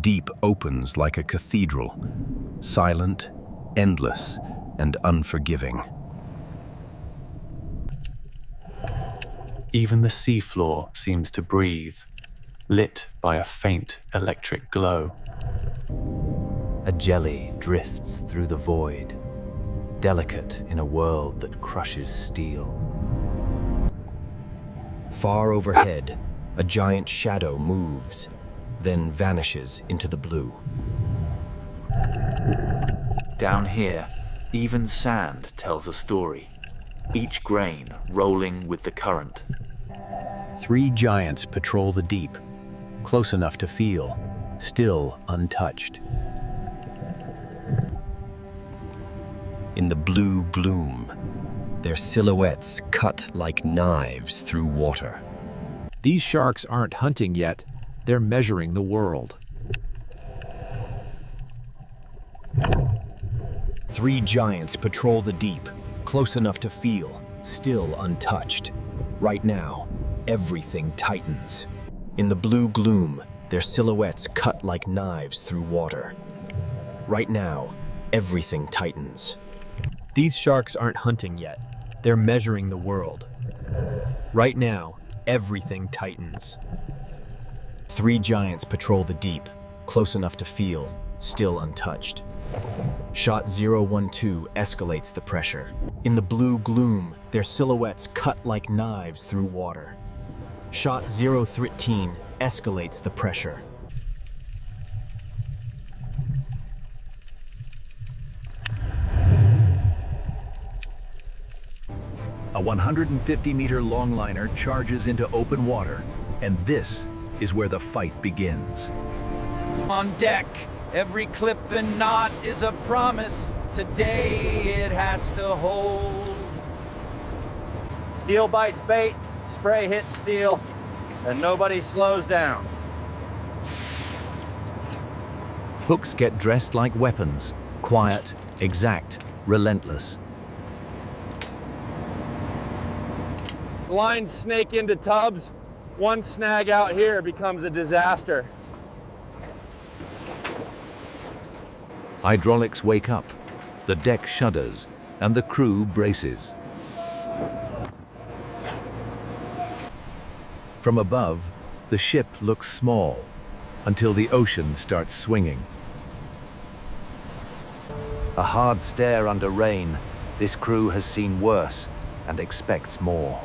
deep opens like a cathedral, silent, endless, and unforgiving. Even the seafloor seems to breathe, lit by a faint electric glow. A jelly drifts through the void, delicate in a world that crushes steel. Far overhead, a giant shadow moves, then vanishes into the blue. Down here, even sand tells a story, each grain rolling with the current. 3 giants patrol the deep, close enough to feel, still untouched. In the blue gloom, their silhouettes cut like knives through water. These sharks aren't hunting yet, they're measuring the world. 3 giants patrol the deep, close enough to feel, still untouched. Right now, everything tightens. In the blue gloom, their silhouettes cut like knives through water. Right now, everything tightens. These sharks aren't hunting yet, they're measuring the world. Right now, everything tightens. 3 giants patrol the deep, close enough to feel, still untouched. Shot 012 escalates the pressure. In the blue gloom, their silhouettes cut like knives through water. Shot 013 escalates the pressure. A 150-meter longliner charges into open water, and this is where the fight begins. On deck, every clip and knot is a promise. Today it has to hold. Steel bites bait, spray hits steel, and nobody slows down. Hooks get dressed like weapons, quiet, exact, relentless. Lines snake into tubs. One snag out here becomes a disaster. Hydraulics wake up, the deck shudders, and the crew braces. From above, the ship looks small, until the ocean starts swinging. A hard stare under rain. This crew has seen worse and expects more.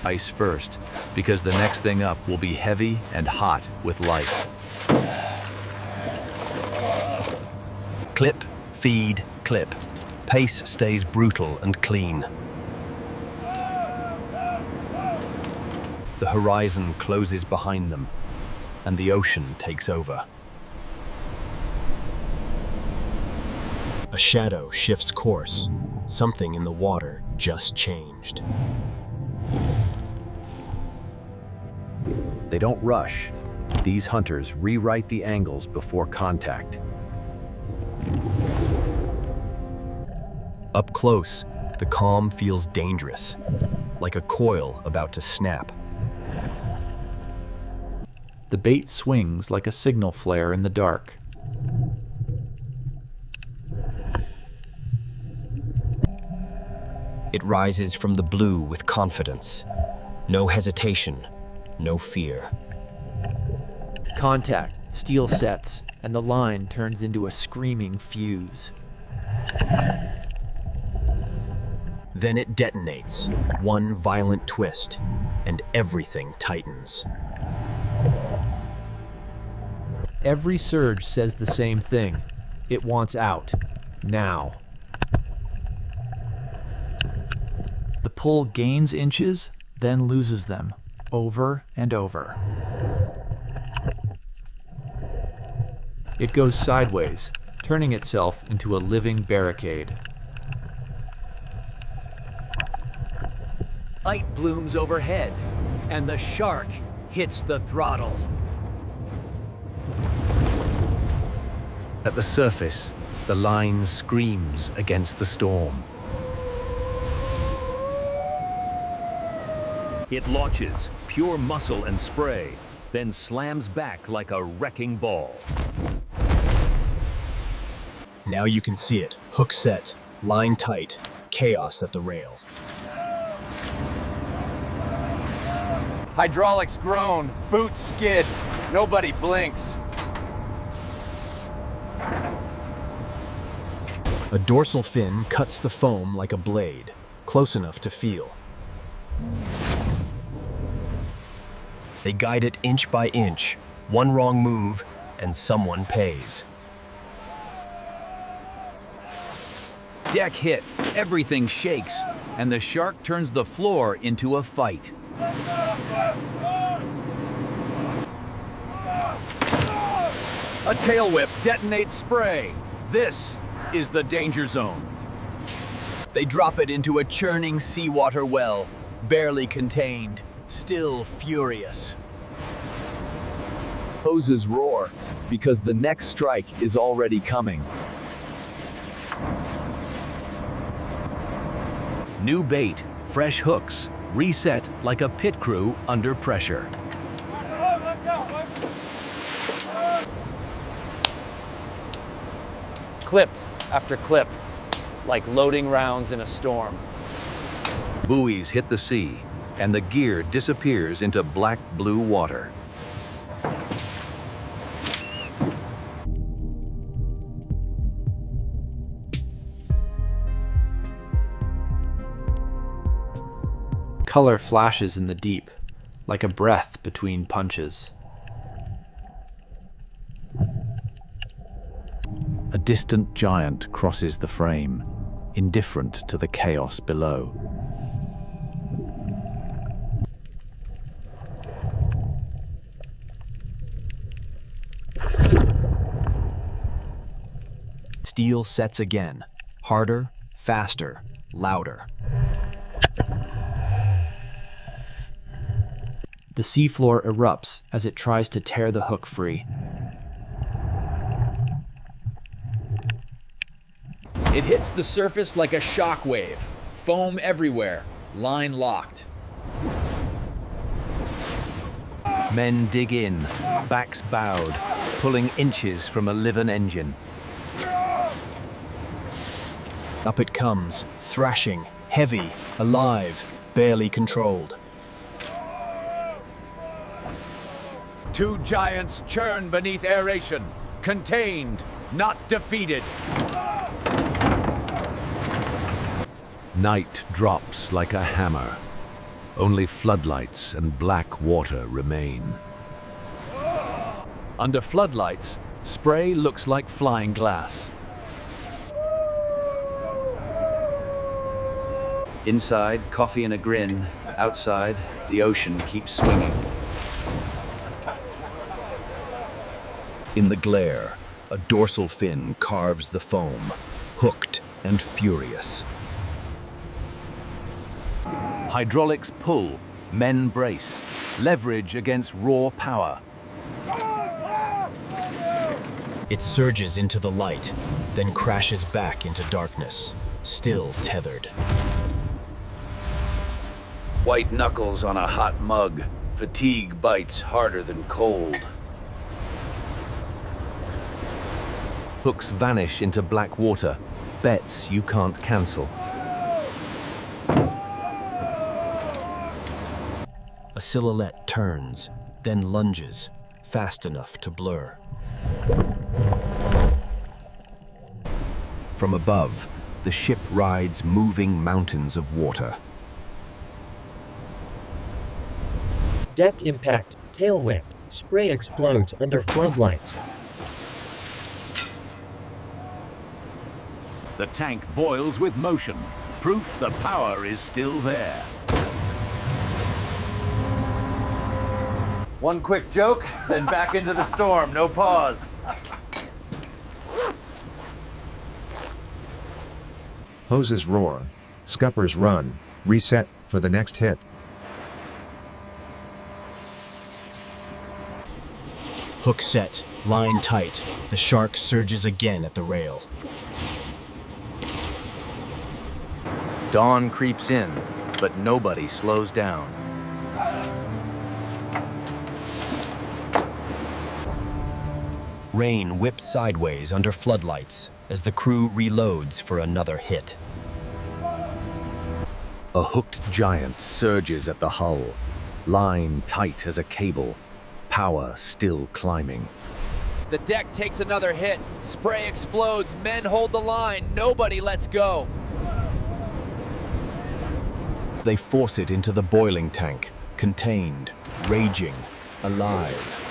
Ice first, because the next thing up will be heavy and hot with life. Clip, feed, clip. Pace stays brutal and clean. The horizon closes behind them, and the ocean takes over. A shadow shifts course. Something in the water just changed. They don't rush. These hunters rewrite the angles before contact. Up close, the calm feels dangerous, like a coil about to snap. The bait swings like a signal flare in the dark. It rises from the blue with confidence. No hesitation, no fear. Contact, steel sets, and the line turns into a screaming fuse. Then it detonates, one violent twist, and everything tightens. Every surge says the same thing. It wants out, now. The pull gains inches, then loses them, over and over. It goes sideways, turning itself into a living barricade. Light blooms overhead, and the shark hits the throttle. At the surface, the line screams against the storm. It launches, pure muscle and spray, then slams back like a wrecking ball. Now you can see it. Hook set, line tight, chaos at the rail. Hydraulics groan, boots skid, nobody blinks. A dorsal fin cuts the foam like a blade, close enough to feel. They guide it inch by inch. One wrong move, and someone pays. Deck hit, everything shakes, and the shark turns the floor into a fight. A tail whip detonates spray. This is the danger zone. They drop it into a churning seawater well, barely contained, still furious. Hoses roar because the next strike is already coming. New bait, fresh hooks, reset like a pit crew under pressure. Clip after clip, like loading rounds in a storm. Buoys hit the sea, and the gear disappears into black-blue water. Color flashes in the deep, like a breath between punches. A distant giant crosses the frame, indifferent to the chaos below. Steel sets again, harder, faster, louder. The seafloor erupts as it tries to tear the hook free. It hits the surface like a shockwave. Foam everywhere, line locked. Men dig in, backs bowed, pulling inches from a liven engine. Up it comes, thrashing, heavy, alive, barely controlled. Two giants churn beneath aeration, contained, not defeated. Night drops like a hammer. Only floodlights and black water remain. Under floodlights, spray looks like flying glass. Inside, coffee and a grin. Outside, the ocean keeps swinging. In the glare, a dorsal fin carves the foam, hooked and furious. Hydraulics pull, men brace, leverage against raw power. It surges into the light, then crashes back into darkness, still tethered. White knuckles on a hot mug. Fatigue bites harder than cold. Hooks vanish into black water. Bets you can't cancel. A silhouette turns, then lunges, fast enough to blur. From above, the ship rides moving mountains of water. Deck impact, tail whip, spray explodes under floodlights. The tank boils with motion, proof the power is still there. One quick joke, then back into the storm, no pause. Hoses roar, scuppers run, reset for the next hit. Hook set, line tight. The shark surges again at the rail. Dawn creeps in, but nobody slows down. Rain whips sideways under floodlights as the crew reloads for another hit. A hooked giant surges at the hull, line tight as a cable, power still climbing. The deck takes another hit. Spray explodes. Men hold the line. Nobody lets go. They force it into the boiling tank, contained, raging, alive.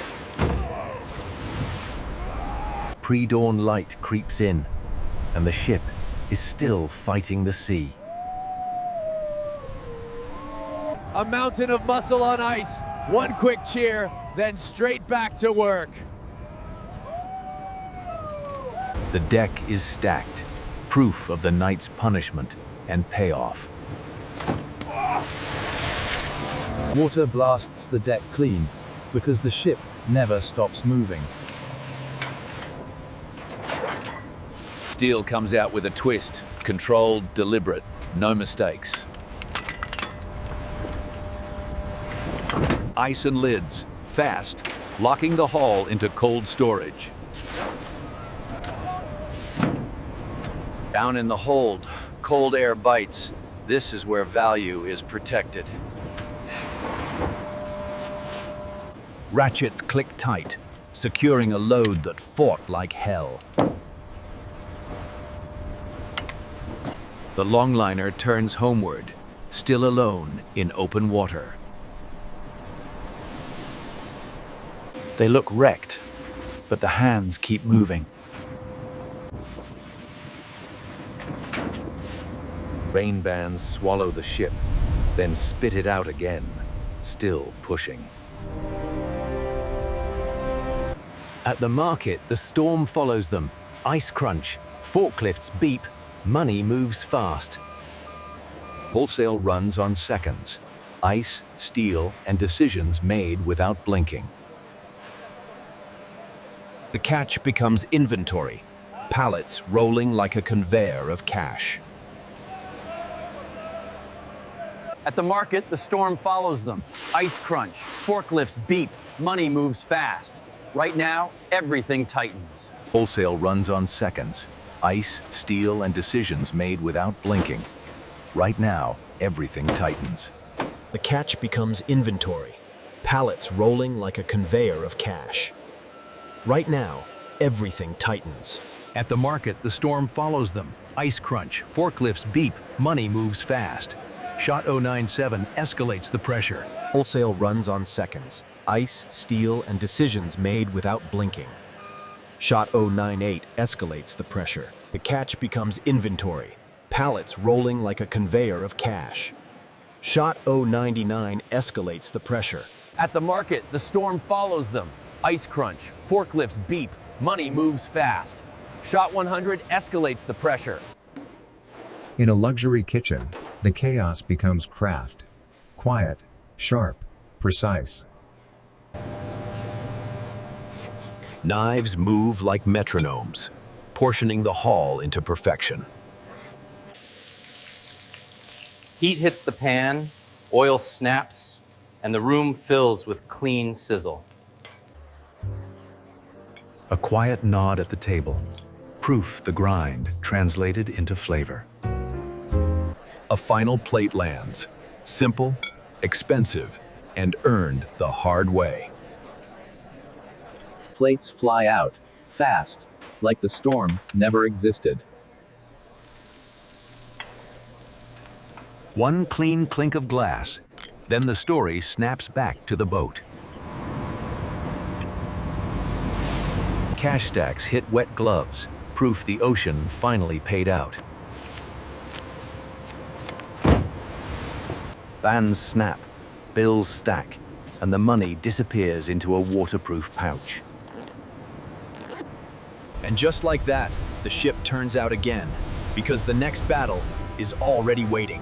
Pre-dawn light creeps in, and the ship is still fighting the sea. A mountain of muscle on ice. One quick cheer, then straight back to work. The deck is stacked, proof of the night's punishment and payoff. Water blasts the deck clean because the ship never stops moving. Steel comes out with a twist. Controlled, deliberate, no mistakes. Ice and lids, fast, locking the hull into cold storage. Down in the hold, cold air bites. This is where value is protected. Ratchets click tight, securing a load that fought like hell. The longliner turns homeward, still alone in open water. They look wrecked, but the hands keep moving. Rain bands swallow the ship, then spit it out again, still pushing. At the market, the storm follows them. Ice crunch, forklifts beep, money moves fast. Wholesale runs on seconds. Ice, steel, and decisions made without blinking. The catch becomes inventory, pallets rolling like a conveyor of cash. At the market, the storm follows them. Ice crunch, forklifts beep, money moves fast. Right now, everything tightens. Wholesale runs on seconds. Ice, steel, and decisions made without blinking. Right now, everything tightens. The catch becomes inventory, pallets rolling like a conveyor of cash. Right now, everything tightens. At the market, the storm follows them. Ice crunch, forklifts beep, money moves fast. Shot 097 escalates the pressure. Wholesale runs on seconds. Ice, steel, and decisions made without blinking. Shot 098 escalates the pressure. The catch becomes inventory, pallets rolling like a conveyor of cash. Shot 099 escalates the pressure. At the market, the storm follows them. Ice crunch, forklifts beep, money moves fast. Shot 100 escalates the pressure. In a luxury kitchen, the chaos becomes craft. Quiet, sharp, precise. Knives move like metronomes, portioning the haul into perfection. Heat hits the pan, oil snaps, and the room fills with clean sizzle. A quiet nod at the table, proof the grind translated into flavor. A final plate lands, simple, expensive, and earned the hard way. Plates fly out, fast, like the storm never existed. One clean clink of glass, then the story snaps back to the boat. Cash stacks hit wet gloves, proof the ocean finally paid out. Bands snap, bills stack, and the money disappears into a waterproof pouch. And just like that, the ship turns out again, because the next battle is already waiting.